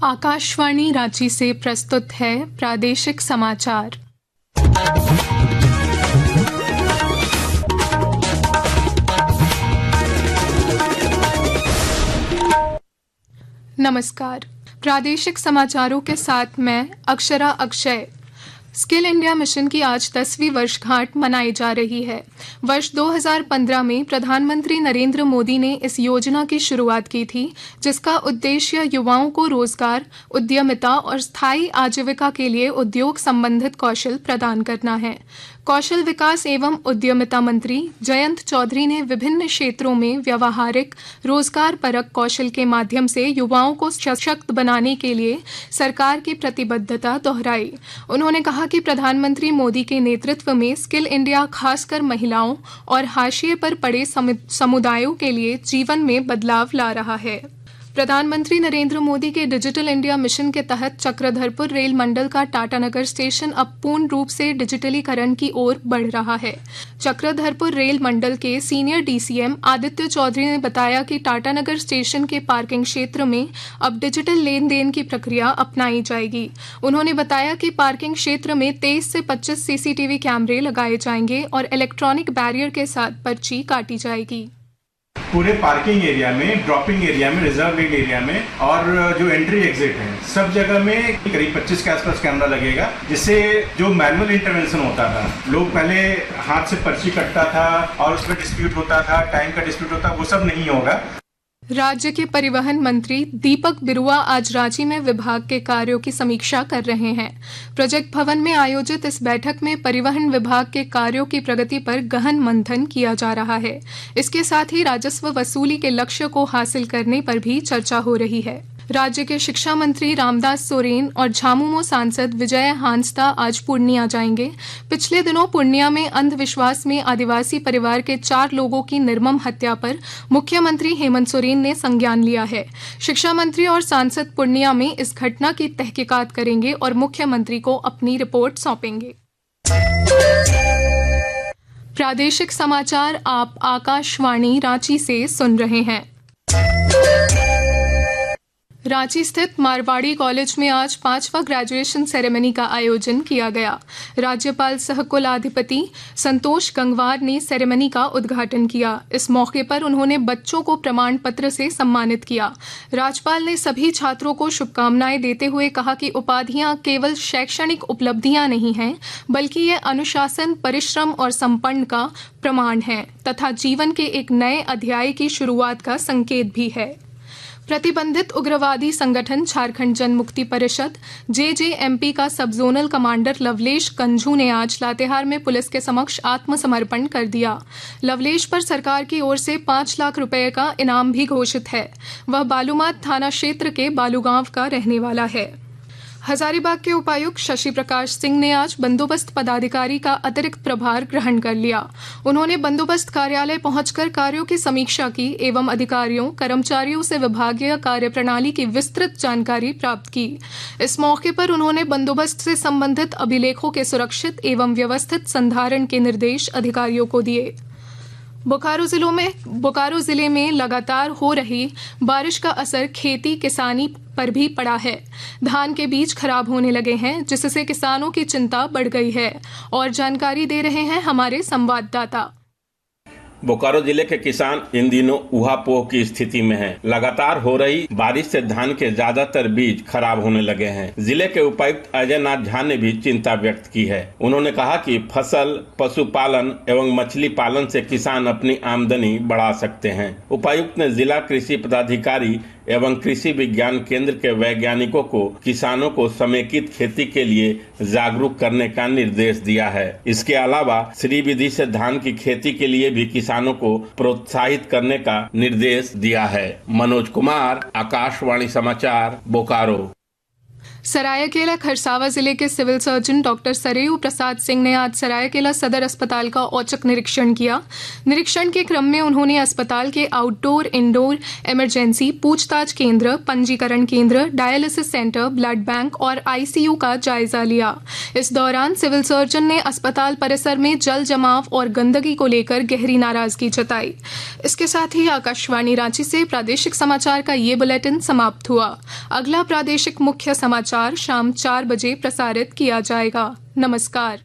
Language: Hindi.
आकाशवाणी रांची से प्रस्तुत है प्रादेशिक समाचार। नमस्कार, प्रादेशिक समाचारों के साथ मैं Akshara Akshay. Skill India mission की आज 10वीं वर्षगांठ मनाई जा रही है। वर्ष 2015 में प्रधानमंत्री नरेंद्र मोदी ने इस योजना की शुरुआत की थी, जिसका उद्देश्य युवाओं को रोजगार, उद्यमिता और स्थायी आजीविका के लिए उद्योग संबंधित कौशल प्रदान करना है। कौशल विकास एवं उद्यमिता मंत्री जयंत चौधरी ने विभिन्न क्षेत्रों में व्यावहारिक रोजगार परक कौशल के माध्यम से युवाओं को सशक्त बनाने के लिए सरकार की प्रतिबद्धता दोहराई। उन्होंने कहा कि प्रधानमंत्री मोदी के नेतृत्व में स्किल इंडिया खासकर महिलाओं और हाशिए पर पड़े समुदायों के लिए जीवन में बदलाव ला रहा है। प्रधानमंत्री नरेंद्र मोदी के डिजिटल इंडिया मिशन के तहत चक्रधरपुर रेल मंडल का टाटानगर स्टेशन अब पूर्ण रूप से डिजिटलीकरण की ओर बढ़ रहा है। चक्रधरपुर रेल मंडल के सीनियर डीसीएम आदित्य चौधरी ने बताया कि टाटानगर स्टेशन के पार्किंग क्षेत्र में अब डिजिटल लेन देन की प्रक्रिया अपनाई जाएगी। उन्होंने बताया कि पार्किंग क्षेत्र में 23 से 25 सीसीटीवी कैमरे लगाए जाएंगे और इलेक्ट्रॉनिक बैरियर के साथ पर्ची काटी जाएगी। पूरे पार्किंग एरिया में, ड्रॉपिंग एरिया में, रिजर्व लेन एरिया में और जो एंट्री एग्जिट है सब जगह में करीब 25 के आसपास कैमरा लगेगा, जिससे जो मैनुअल इंटरवेंशन होता था, लोग पहले हाथ से पर्ची कटता था और उसमें डिस्प्यूट होता था, टाइम का डिस्प्यूट होता, वो सब नहीं होगा। राज्य के परिवहन मंत्री दीपक बिरुआ आज रांची में विभाग के कार्यों की समीक्षा कर रहे हैं। प्रोजेक्ट भवन में आयोजित इस बैठक में परिवहन विभाग के कार्यों की प्रगति पर गहन मंथन किया जा रहा है। इसके साथ ही राजस्व वसूली के लक्ष्य को हासिल करने पर भी चर्चा हो रही है। राज्य के शिक्षा मंत्री रामदास सोरेन और झामुमो सांसद विजय हांसदा आज पूर्णिया जाएंगे। पिछले दिनों पूर्णिया में अंधविश्वास में आदिवासी परिवार के 4 लोगों की निर्मम हत्या पर मुख्यमंत्री हेमंत सोरेन ने संज्ञान लिया है। शिक्षा मंत्री और सांसद पूर्णिया में इस घटना की तहकीकात करेंगे और मुख्यमंत्री को अपनी रिपोर्ट सौंपेंगे। प्रादेशिक समाचार आप आकाशवाणी रांची से सुन रहे हैं। रांची स्थित मारवाड़ी कॉलेज में आज 5वां ग्रेजुएशन सेरेमनी का आयोजन किया गया। राज्यपाल सह कुलाधिपति संतोष गंगवार ने सेरेमनी का उद्घाटन किया। इस मौके पर उन्होंने बच्चों को प्रमाण पत्र से सम्मानित किया। राज्यपाल ने सभी छात्रों को शुभकामनाएं देते हुए कहा कि उपाधियां केवल शैक्षणिक उपलब्धियां नहीं हैं, बल्कि ये अनुशासन, परिश्रम और संपन्न का प्रमाण है तथा जीवन के एक नए अध्याय की शुरुआत का संकेत भी है। प्रतिबंधित उग्रवादी संगठन झारखंड जन मुक्ति परिषद जेजेएमपी का सब जोनल कमांडर लवलेश कंझू ने आज लातेहार में पुलिस के समक्ष आत्मसमर्पण कर दिया। लवलेश पर सरकार की ओर से 5 लाख रुपए का इनाम भी घोषित है। वह बालूमाथ थाना क्षेत्र के बालूगांव का रहने वाला है। हजारीबाग के उपायुक्त शशि प्रकाश सिंह ने आज बंदोबस्त पदाधिकारी का अतिरिक्त प्रभार ग्रहण कर लिया। उन्होंने बंदोबस्त कार्यालय पहुंचकर कार्यों की समीक्षा की एवं अधिकारियों, कर्मचारियों से विभागीय कार्यप्रणाली की विस्तृत जानकारी प्राप्त की। इस मौके पर उन्होंने बंदोबस्त से संबंधित अभिलेखों के सुरक्षित एवं व्यवस्थित संधारण के निर्देश अधिकारियों को दिए। बोकारो जिले में लगातार हो रही बारिश का असर खेती किसानी पर भी पड़ा है। धान के बीज खराब होने लगे हैं, जिससे किसानों की चिंता बढ़ गई है। और जानकारी दे रहे हैं हमारे संवाददाता। बोकारो जिले के किसान इन दिनों ऊहापोह की स्थिति में हैं। लगातार हो रही बारिश से धान के ज्यादातर बीज खराब होने लगे हैं। जिले के उपायुक्त अजय नाथ झा ने भी चिंता व्यक्त की है। उन्होंने कहा कि फसल, पशुपालन एवं मछली पालन से किसान अपनी आमदनी बढ़ा सकते हैं। उपायुक्त ने जिला कृषि पदाधिकारी एवं कृषि विज्ञान केंद्र के वैज्ञानिकों को किसानों को समेकित खेती के लिए जागरूक करने का निर्देश दिया है। इसके अलावा श्री विधि से धान की खेती के लिए भी किसानों को प्रोत्साहित करने का निर्देश दिया है। मनोज कुमार, आकाशवाणी समाचार, बोकारो। सरायकेला खरसावा जिले के civil surgeon doctor सरेयू Prasad Singh ने आज सरायकेला सदर अस्पताल का औचक निरीक्षण किया। निरीक्षण के क्रम में उन्होंने अस्पताल के आउटडोर इंडोर इमरजेंसी पूछताछ केंद्र, पंजीकरण केंद्र, डायलिसिस सेंटर, ब्लड बैंक और आईसीयू का जायजा लिया। इस दौरान सिविल सर्जन ने अस्पताल परिसर में जल जमाव और गंदगी को लेकर गहरी नाराजगी जताई। इसके साथ ही आकाशवाणी रांची से प्रादेशिक समाचार का ये बुलेटिन समाप्त हुआ। अगला प्रादेशिक मुख्य समाचार शाम 4 बजे प्रसारित किया जाएगा। नमस्कार।